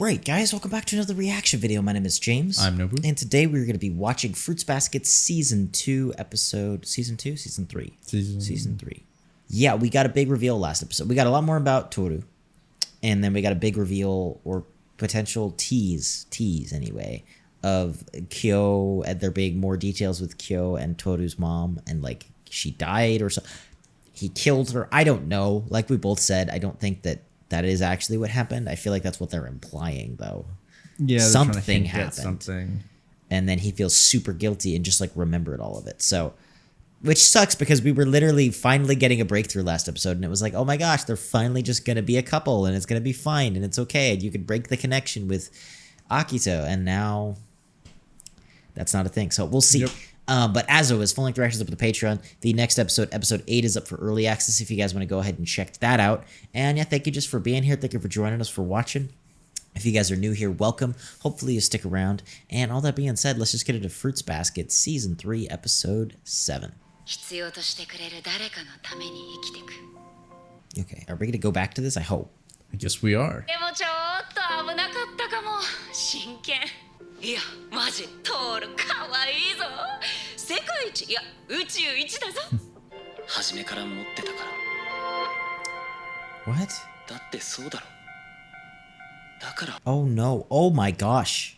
Alright guys, welcome back to another reaction video. My name is James. I'm Nobu. And today we're going to be watching Fruits Basket Season 2 episode... Season 2? Season 3. Season 3. Yeah, we got a big reveal last episode. We got a lot more about tohru. And then we got a big reveal, or potential tease anyway, of Kyo, and there being more details with Kyo and tohru's mom, and like she died or so. He killed her. I don't know. Like we both said, I don't think that is actually what happened. I feel like that's what they're implying, though. Yeah, something happened. Something. And then he feels super guilty and just like remembered all of it. So, which sucks because we were literally finally getting a breakthrough last episode, and it was like, oh my gosh, they're finally just gonna be a couple, and it's gonna be fine, and it's okay, and you could break the connection with Akito, and now that's not a thing. So we'll see. Yep. But as always, full length reactions up with the Patreon. The next episode, episode 8, is up for early access if you guys want to go ahead and check that out. And yeah, thank you just for being here. Thank you for joining us, for watching. If you guys are new here, welcome. Hopefully you stick around. And all that being said, let's just get into Fruits Basket Season 3, Episode 7. Okay, are we going to go back to this? I hope. I guess we are. What? Oh no. Oh my gosh.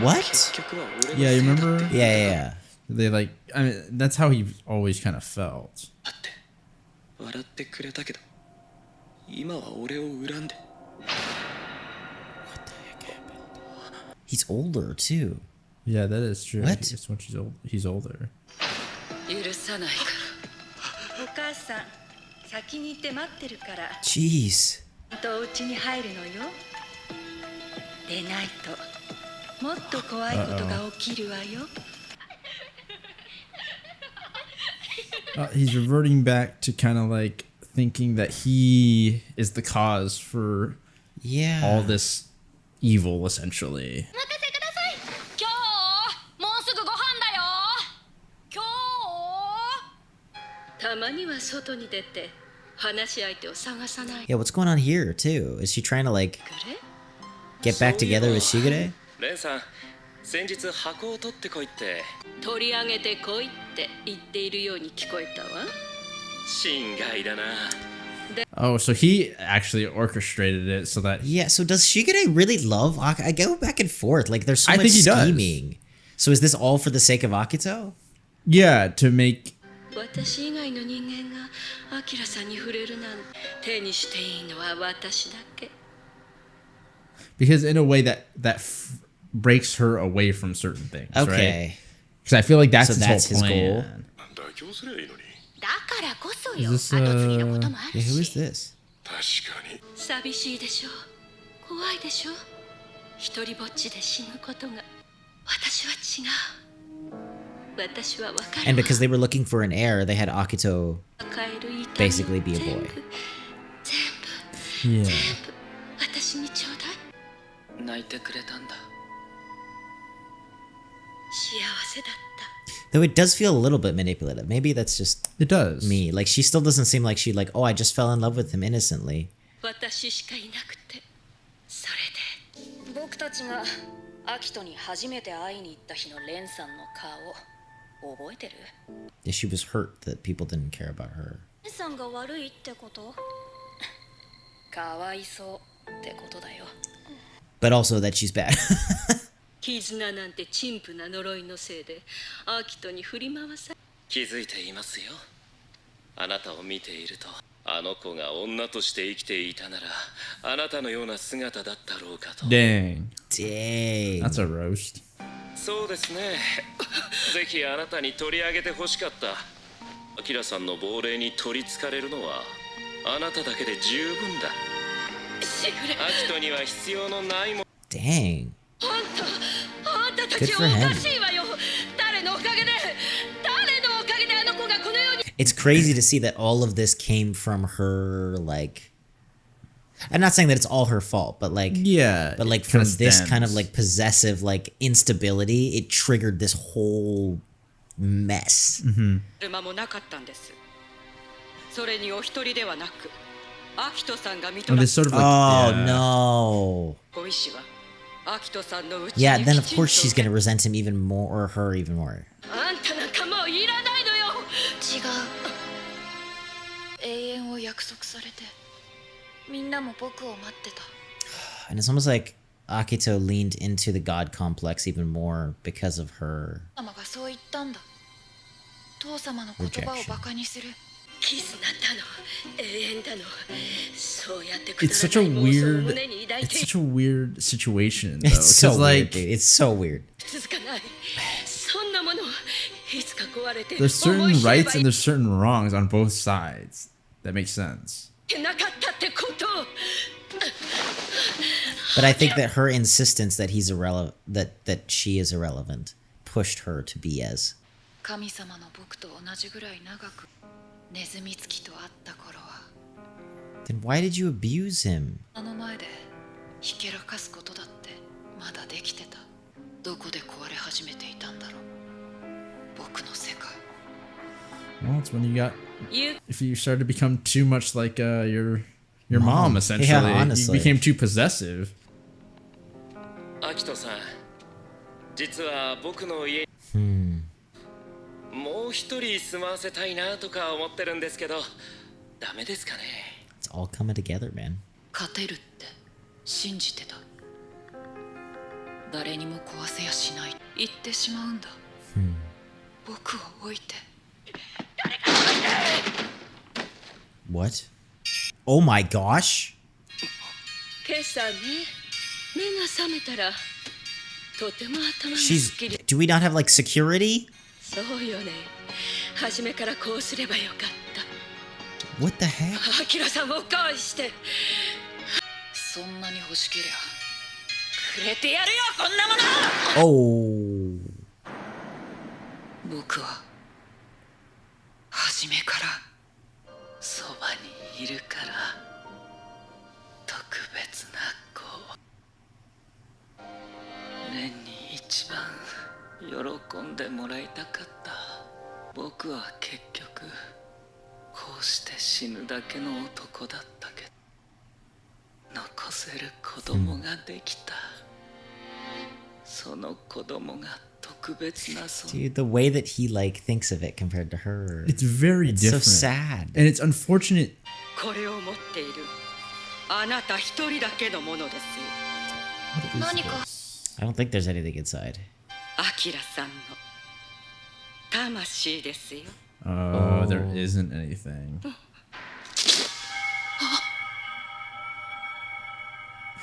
What? Yeah, you remember? Yeah. They like, I mean, that's how he always kind of felt. What the heck happened? He's older too. Yeah, that is true. What? It's when he's older. Jeez. He's reverting back to kind of like thinking that he is the cause for all this evil, essentially. Yeah, what's going on here too? Is she trying to like get back together with Shigure? Oh, so he actually orchestrated it so that... Yeah, so does Shigure really love Akito? I go back and forth. Like, there's so much think he scheming. does. So is this all for the sake of Akito? Yeah, to make... Because in a way that breaks her away from certain things, okay. Right? Because I feel like that's, his goal. Is this, yeah, who is this? And because they were looking for an heir, they had Akito basically be a boy. Yeah. Though it does feel a little bit manipulative. Maybe that's just It does. me. Like, she still doesn't seem like she like, oh, I just fell in love with him innocently. Yeah, she was hurt that people didn't care about her. But also that she's bad. Dang. Dang. That's a roast. Dang. Good for him. It's crazy to see that all of this came from her, like... I'm not saying that it's all her fault, but like... Yeah. But like from this kind of like possessive, like instability, it triggered this whole mess. And it's sort of like, no. Yeah, then of course she's gonna resent him even more, or her even more. And it's almost like Akito leaned into the god complex even more because of her rejection. It's such a weird situation though. It's so like, weird, dude. It's so weird. There's certain rights and there's certain wrongs on both sides. That makes sense. But I think that her insistence that he's irrelevant, that she is irrelevant, pushed her to be as. Then why did you abuse him? Well, it's when you got, if you started to become too much like your mom essentially. Yeah, honestly. You became too possessive. It's all coming together, man. What? Oh my gosh. Do we not have like security? What the heck? Oh. Dude, the way that he like thinks of it compared to her, it's very different. So sad, and it's unfortunate. What is this? I don't think there's anything inside. Oh, there isn't anything.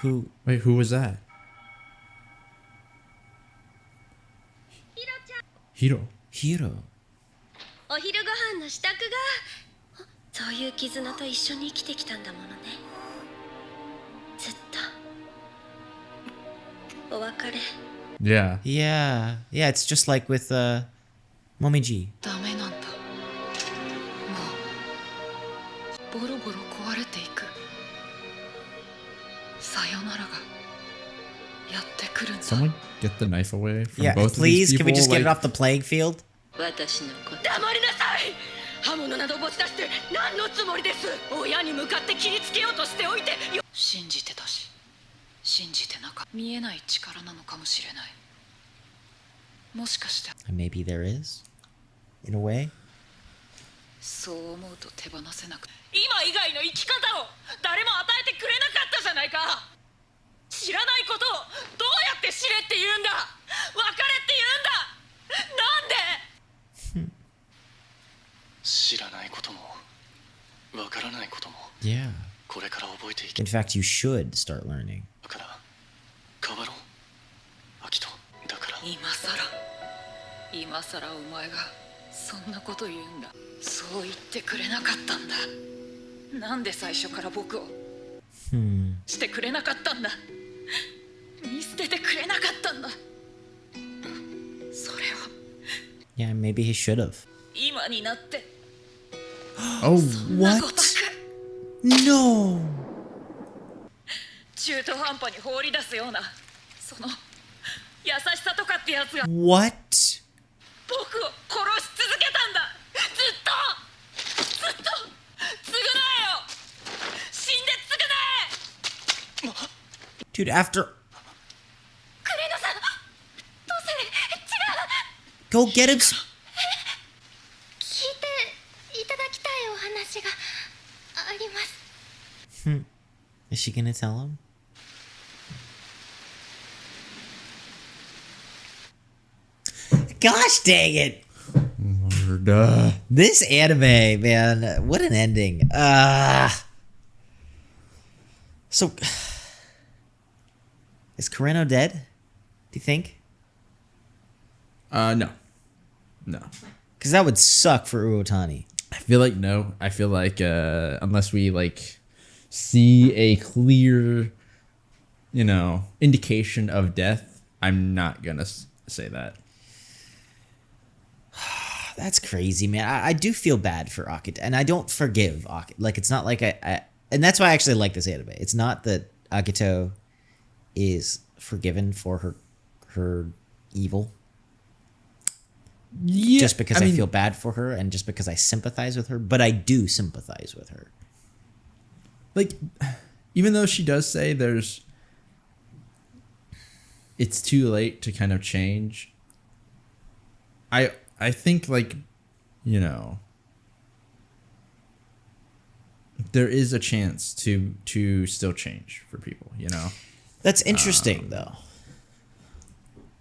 Who? Wait, who was that? Hiro. お昼ご飯の支度がそういう絆と一緒に生きてきたんだものね。ずっとお別れ。Yeah. Yeah. Yeah, it's just like with Momiji. ダメなんだ。もうボロボロ壊れていく。さよならがやってくるんだ。 Someone get the knife away from Yeah, both please. of these Can people? we just get it off the playing field? 私のこと。黙りなさい。刃物など持ち出して何のつもりです。親に向かって切りつけようとしておいて。信じてたし、信じてなかった。見えない力なのかもしれない。もしかして。Maybe there is, in a way. そう思うと手放せなく。今以外の生き方を誰も与えてくれなかったじゃないか。知らないことをどうやって知れって言うんだ。別れって言うんだ。なんで。知らないこともわからないことも Yeah. これから覚えていき In fact, you should start learning. だから変わろうアキトだから今さらお前がそんなこと言うんだ。そう言ってくれなかったんだ。なんで最初から僕をしてくれなかったんだ。見捨ててくれなかったんだ。それは Yeah, maybe he should have. 今になって Oh, What? No. 中途半端に放り出すようなその優しさとかってやつが What? 僕を殺し続けたんだ。ずっと償えよ。死 Dude, after... クレノさんどうせ違う Go get him... 聞いていただきたいお話があります Is she gonna tell him? Gosh dang it! This anime, man, what an ending. So, is Kureno dead? Do you think? No. Because that would suck for Uotani. I feel like no. I feel like unless we like see a clear, indication of death, I'm not gonna say that. That's crazy, man. I do feel bad for Akito, and I don't forgive Akito. Like, it's not like I and that's why I actually like this anime. It's not that Akito is forgiven for her evil. Yeah, just because I feel bad for her and just because I sympathize with her, but I do sympathize with her. Like, even though she does say it's too late to kind of change, I think, like, there is a chance to still change for people, That's interesting, though.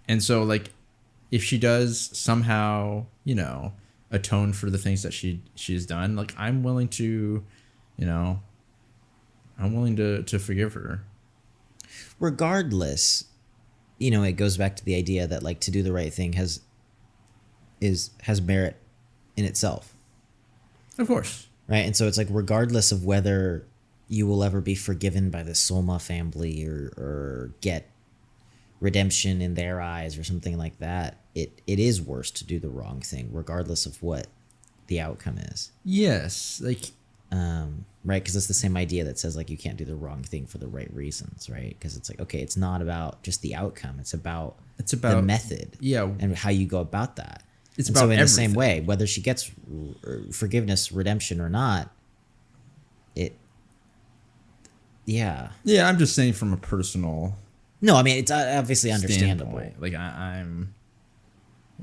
And so, like, if she does somehow, atone for the things that she's done, like, I'm willing to, to forgive her. Regardless, it goes back to the idea that, like, to do the right thing has merit in itself. Of course. Right? And so it's like, regardless of whether you will ever be forgiven by the Soma family or get redemption in their eyes or something like that, it is worse to do the wrong thing, regardless of what the outcome is. Yes. Like, right? Because it's the same idea that says, like, you can't do the wrong thing for the right reasons, right? Because it's like, okay, it's not about just the outcome. It's about the method. Yeah. And how you go about that. It's and about so in everything. the same way, whether she gets forgiveness, redemption or not, yeah. Yeah, I'm just saying from a personal... No, I mean, it's obviously understandable. Standpoint. Like, I'm...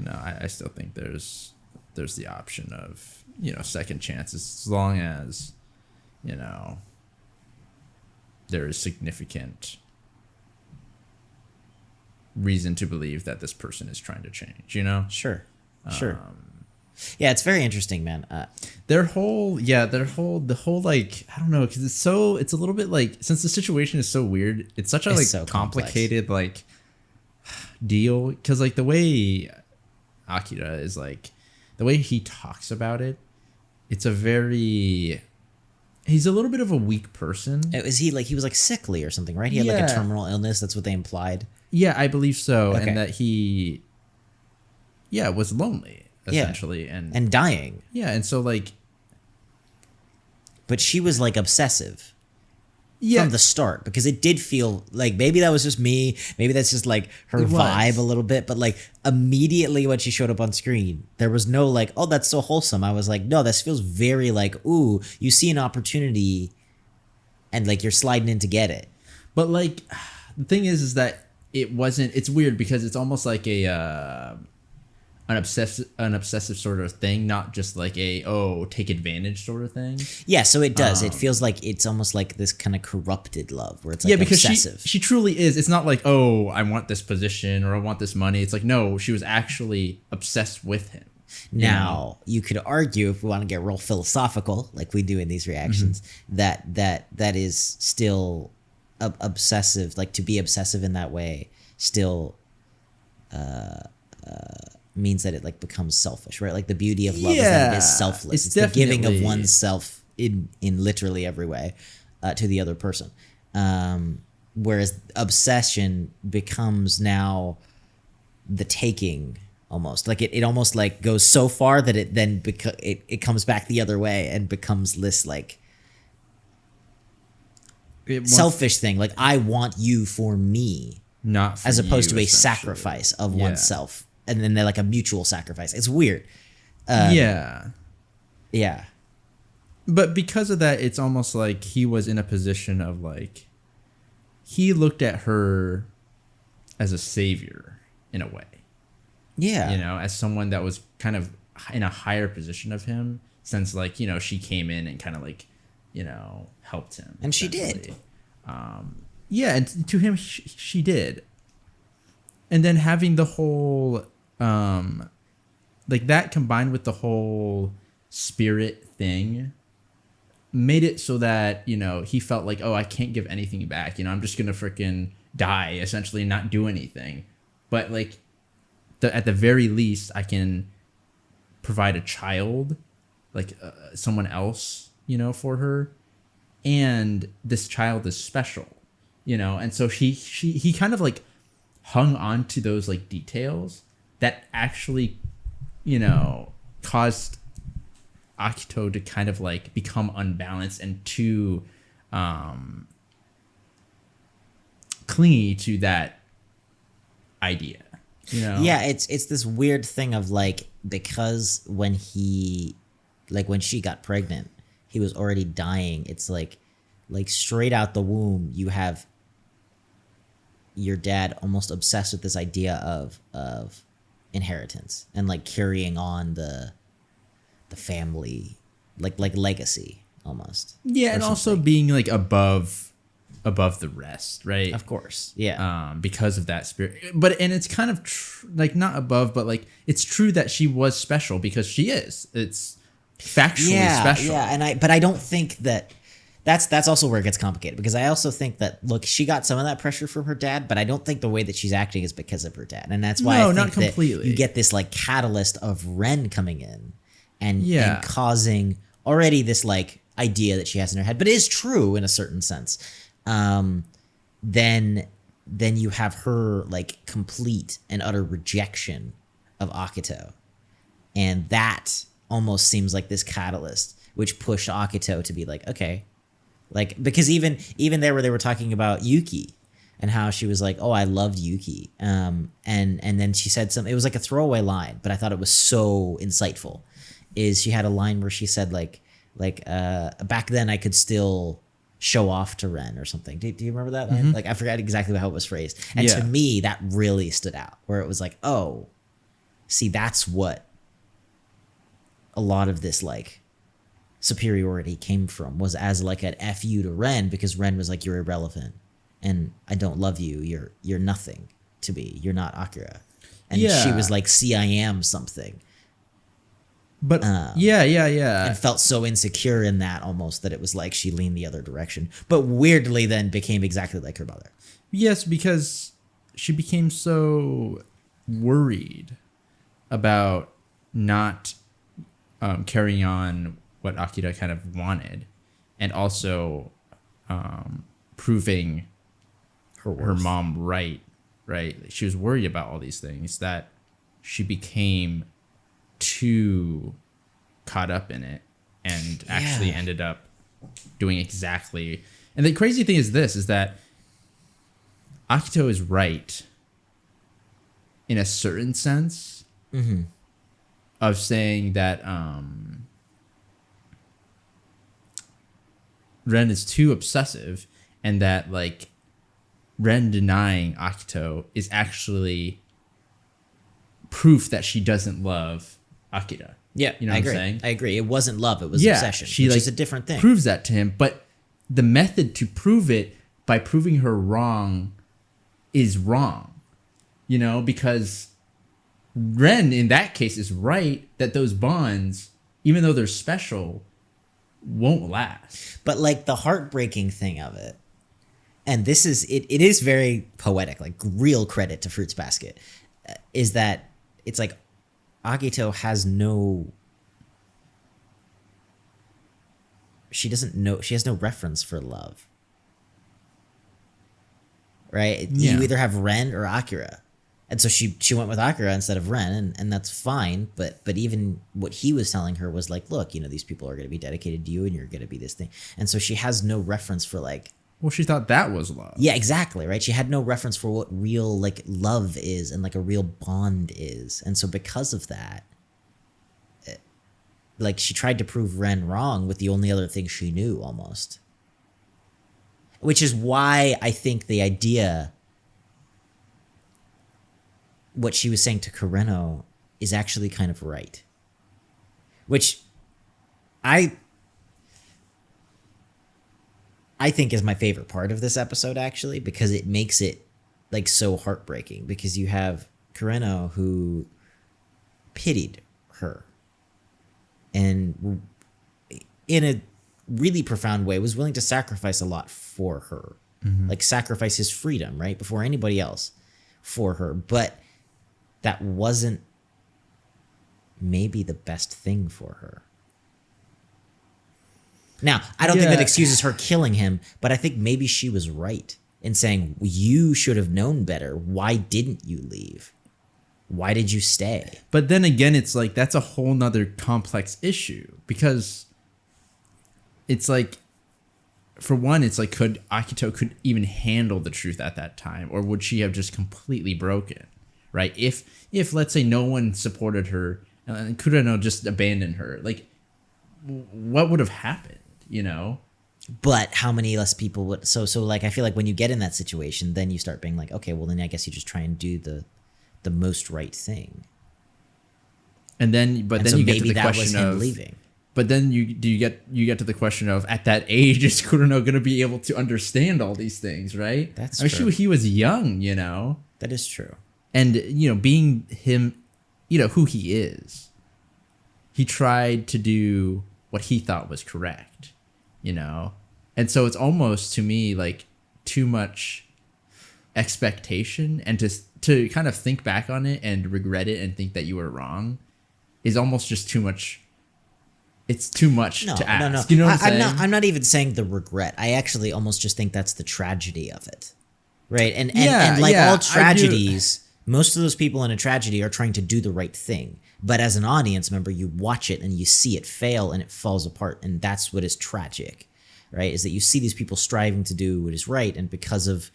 I still think there's the option of, second chances, as long as, there is significant reason to believe that this person is trying to change, Sure. Yeah, it's very interesting, man. The whole like, I don't know, because it's a little bit like, since the situation is so weird, it's such a like so complicated like deal, because like the way Akira is, like, the way he talks about it, it's he's a little bit of a weak person. Is he like, he was like sickly or something, right? He had like a terminal illness. That's what they implied. Yeah, I believe so. Okay. And that he was lonely, essentially. And dying. Yeah, and so like... But she was like obsessive. From the start, because it did feel like, maybe that was just me, maybe that's just like her vibe a little bit, but like immediately when she showed up on screen, there was no like, oh, that's so wholesome. I was like, no, this feels very like, ooh, you see an opportunity and like you're sliding in to get it. But like, the thing is that it's weird because it's almost like an obsessive sort of thing, not just like take advantage sort of thing. Yeah, so it does. It feels like it's almost like this kind of corrupted love where it's like because obsessive. She truly is. It's not like, I want this position or I want this money. It's like, no, she was actually obsessed with him. Now, you could argue, if we want to get real philosophical, like we do in these reactions, that is still obsessive. Like, to be obsessive in that way still means that it like becomes selfish, right? Like, the beauty of love is that it is selfless. It's the giving of oneself in literally every way to the other person. Whereas obsession becomes now the taking, almost like it almost like goes so far that it then it comes back the other way and becomes this like selfish thing. Like, I want you for me, not for as opposed you, to a sacrifice of oneself. And then they're like a mutual sacrifice. It's weird. Yeah. But because of that, it's almost like he was in a position of like, he looked at her as a savior in a way. Yeah. You know, as someone that was kind of in a higher position of him, since like, you know, she came in and kind of like, you know, helped him. And she did. Yeah, and to him, she did. And then having the whole, like that combined with the whole spirit thing made it so that, you know, he felt like, oh, I can't give anything back. You know, I'm just going to freaking die, essentially, and not do anything. But like, at the very least, I can provide a child, like someone else, you know, for her. And this child is special, you know? And so he kind of like hung on to those like details that actually, you know, caused Akito to kind of like become unbalanced and too clingy to that idea, you know? Yeah, it's this weird thing of like, because when she got pregnant, he was already dying. It's like straight out the womb, you have your dad almost obsessed with this idea of inheritance and like carrying on the family, like legacy almost. Yeah, and also being like above the rest, right? Of course, yeah. Because of that spirit, and it's kind of like not above, but like it's true that she was special because she is. It's factually special. Yeah, but I don't think that's also where it gets complicated, because I also think that, look, she got some of that pressure from her dad, but I don't think the way that she's acting is because of her dad, and that's why I think not completely. That you get this like catalyst of Ren coming in and causing already this like idea that she has in her head, but it is true in a certain sense. Then you have her like complete and utter rejection of Akito, and that almost seems like this catalyst which pushed Akito to be like, okay, like, because even there where they were talking about Yuki and how she was like, oh, I loved Yuki, and then she said something, it was like a throwaway line, but I thought it was so insightful. Is she had a line where she said like back then I could still show off to Ren or something. Do you remember that line? Mm-hmm. Like, I forgot exactly how it was phrased. And to me, that really stood out, where it was like, oh, see, that's what a lot of this like superiority came from, was as like an F you to Ren, because Ren was like, you're irrelevant and I don't love you. You're nothing to me. You're not Akira. And she was like, see, I am something. But and felt so insecure in that almost that it was like she leaned the other direction, but weirdly then became exactly like her mother. Yes, because she became so worried about not carrying on what Akira kind of wanted, and also proving her mom right. She was worried about all these things, that she became too caught up in it and actually ended up doing exactly. And the crazy thing is this, is that Akito is right in a certain sense of saying that Ren is too obsessive, and that like Ren denying Akito is actually proof that she doesn't love Akira. Yeah, you know what I'm saying? I agree. It wasn't love; it was obsession. Which is a different thing. Proves that to him, but the method to prove it by proving her wrong is wrong. You know, because Ren in that case is right that those bonds, even though they're special, won't last. But like the heartbreaking thing of it, and this is it is very poetic, like real credit to Fruits Basket, is that it's like Akito has no, she has no reference for love. Right? Yeah. You either have Ren or Akira. And so she went with Akira instead of Ren, and that's fine, but even what he was telling her was like, look, you know, these people are going to be dedicated to you and you're going to be this thing. And so she has no reference for like, well, she thought that was love. Yeah, exactly, right? She had no reference for what real like love is and like a real bond is. And so because of that, like she tried to prove Ren wrong with the only other thing she knew almost. Which is why I think the idea, what she was saying to Kureno, is actually kind of right. Which I think is my favorite part of this episode, actually, because it makes it like so heartbreaking, because you have Kureno who pitied her and in a really profound way was willing to sacrifice a lot for her. Like sacrifice his freedom, right, before anybody else for her. But that wasn't maybe the best thing for her. Now, I don't think that excuses her killing him, but I think maybe she was right in saying, you should have known better. Why didn't you leave? Why did you stay? But then again, it's like, that's a whole nother complex issue, because it's like, for one, it's like, could Akito even handle the truth at that time? Or would she have just completely broken, right? If let's say no one supported her and Kureno just abandoned her, like, what would have happened, you know? But how many less people would... So like, I feel like when you get in that situation, then you start being like, okay, well, then I guess you just try and do the most right thing. And then, but and then so you get to the question of leaving. But then you get to the question of, at that age, is Kureno going to be able to understand all these things, right? That's true. He was young, you know? That is true. And, you know, being him, you know, who he is, he tried to do what he thought was correct, you know? And so it's almost, to me, like, too much expectation, and to kind of think back on it and regret it and think that you were wrong is almost just too much. It's too much to ask. No. You know what I'm not even saying the regret. I actually almost just think that's the tragedy of it, right? And like all tragedies, most of those people in a tragedy are trying to do the right thing. But as an audience member, you watch it and you see it fail and it falls apart, and that's what is tragic, right? Is that you see these people striving to do what is right, and because of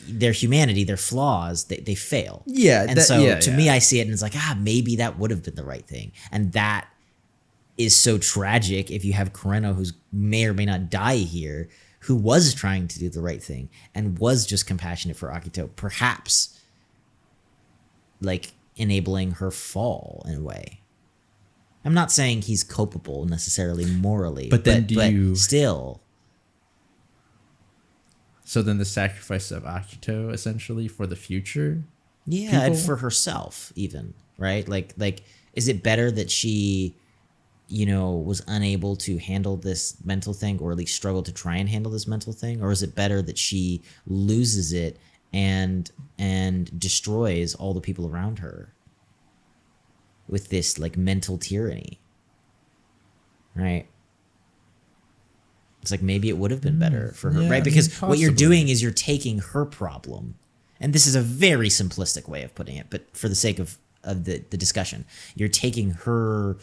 their humanity, their flaws, they fail. Yeah, and to me, I see it and it's like, maybe that would have been the right thing, and that is so tragic if you have Kureno, who may or may not die here, who was trying to do the right thing and was just compassionate for Akito, perhaps like enabling her fall in a way. I'm not saying he's culpable necessarily morally, but still. So then the sacrifice of Akito essentially for the future? Yeah, and for herself even, right? Like, is it better that she, you know, was unable to handle this mental thing, or at least struggle to try and handle this mental thing? Or is it better that she loses it and destroys all the people around her with this like mental tyranny, right? It's like, maybe it would have been better for her, right? Because what you're doing is you're taking her problem, and this is a very simplistic way of putting it, but for the sake of the discussion, you're taking her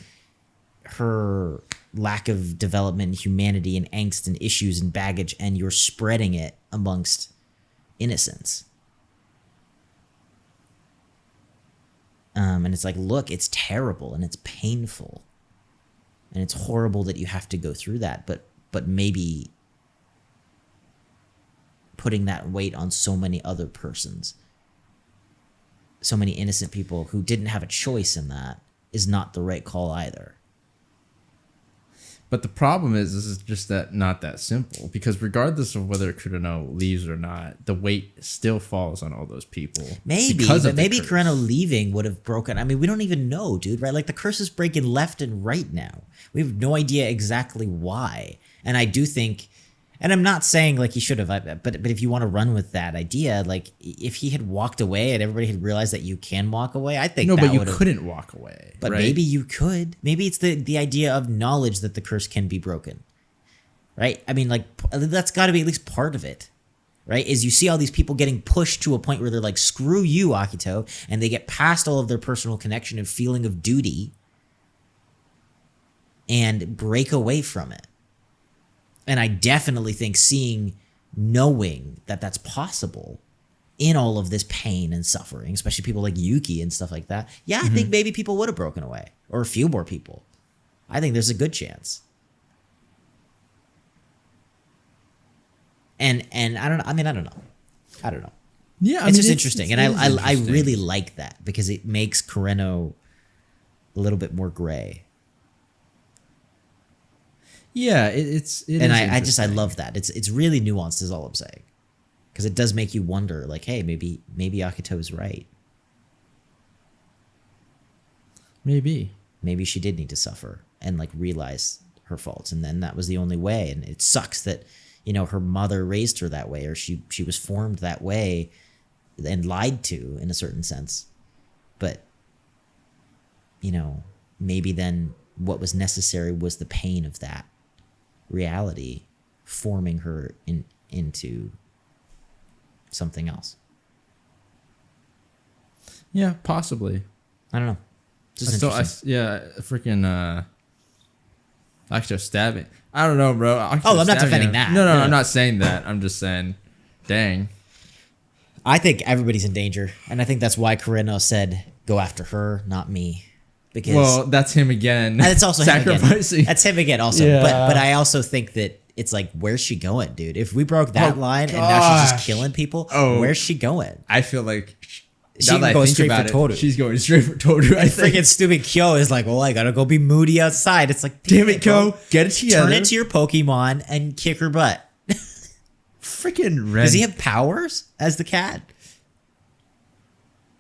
lack of development and humanity and angst and issues and baggage, and you're spreading it amongst innocents. And it's like, look, it's terrible and it's painful and it's horrible that you have to go through that, but maybe putting that weight on so many other persons, so many innocent people who didn't have a choice in that, is not the right call either. But the problem is, this is just not that simple, because regardless of whether Kureno leaves or not, the weight still falls on all those people. Maybe Kureno leaving would have broken. I mean, we don't even know, dude, right? Like, the curse is breaking left and right now. We have no idea exactly why. And I do think, and I'm not saying like he should have, but if you want to run with that idea, like if he had walked away and everybody had realized that you can walk away, I think but you couldn't walk away. But right? Maybe you could. Maybe it's the idea of knowledge that the curse can be broken, right? I mean, like, that's got to be at least part of it, right? Is you see all these people getting pushed to a point where they're like, screw you, Akito, and they get past all of their personal connection and feeling of duty and break away from it. And I definitely think knowing that that's possible in all of this pain and suffering, especially people like Yuki and stuff like that. Yeah, I think maybe people would have broken away, or a few more people. I think there's a good chance. And I don't know. I mean, I don't know. Yeah, it's just interesting, and I really like that because it makes Kureno a little bit more gray. Yeah, I love that. It's really nuanced, is all I'm saying, because it does make you wonder, like, hey, maybe Akito's right. Maybe she did need to suffer and like realize her faults, and then that was the only way. And it sucks that, you know, her mother raised her that way, or she was formed that way and lied to in a certain sense. But, you know, maybe then what was necessary was the pain of that reality forming her into something else. Yeah, possibly. I don't know. Freaking Akito stabbing. I don't know, bro. I'm not defending that. No, I'm not saying that. I'm just saying, dang. I think everybody's in danger, and I think that's why Kureno said, "Go after her, not me." Because that's him again. And it's also sacrificing. Him again. That's him again, also. Yeah. But I also think that it's like, where's she going, dude? If we broke that line and now she's just killing people, where's she going? I feel like she can go straight for Tohru. She's going straight for Tohru. I think. Freaking stupid Kyo is like, well, I gotta go be moody outside. It's like, damn it, Kyo, get it together. Turn into your Pokemon and kick her butt. Freaking Ren. Does he have powers as the cat?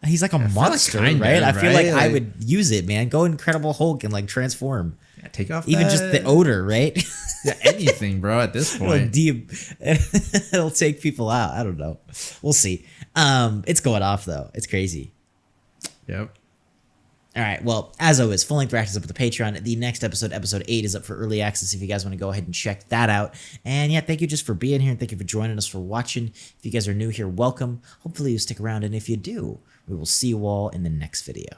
He's like a monster, like right? I feel like I would use it, man. Go Incredible Hulk and like transform. Yeah, take off even just the odor, right? Yeah, anything, bro. At this point, it'll take people out. I don't know. We'll see. It's going off though. It's crazy. Yep. All right. Well, as always, full length reactions up with the Patreon. The next episode 8, is up for early access. If you guys want to go ahead and check that out. And yeah, thank you just for being here, and thank you for joining us for watching. If you guys are new here, welcome. Hopefully you stick around, and if you do, we will see you all in the next video.